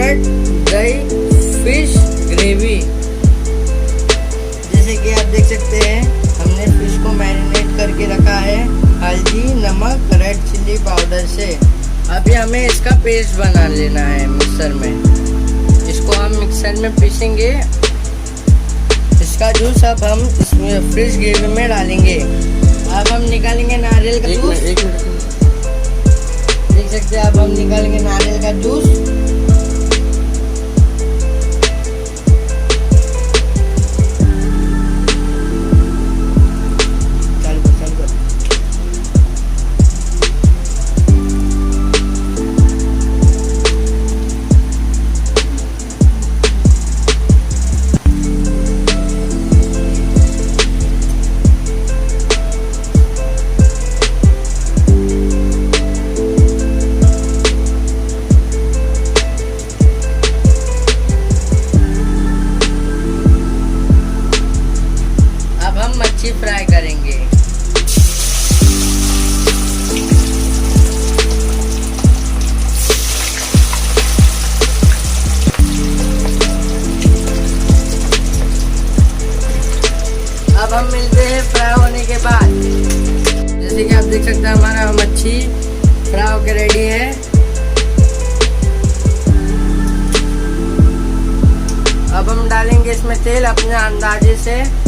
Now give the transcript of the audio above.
Marinate दही fish gravy. जैसे कि आप देख सकते हैं हमने फिश को मैरिनेट करके रखा है हल्दी, नमक, रेड चिल्ली पाउडर से। अभी हमें इसका पेस्ट बना लेना है मिक्सर में। इसको हम मिक्सर में पीसेंगे। इसका जूस अब हम इसमें फिश ग्रेवी में डालेंगे। अब हम निकालेंगे नारियल का जूस। देख सकते हैं अब हम निकालेंगे नारियल का जूस। मच्छी फ्राई करेंगे। अब हम मिलते हैं फ्राई होने के बाद। जैसे कि आप देख सकते हैं हमारा मच्छी फ्राई होकर रेडी है। अब हम डालेंगे इसमें तेल अपने अंदाजे से।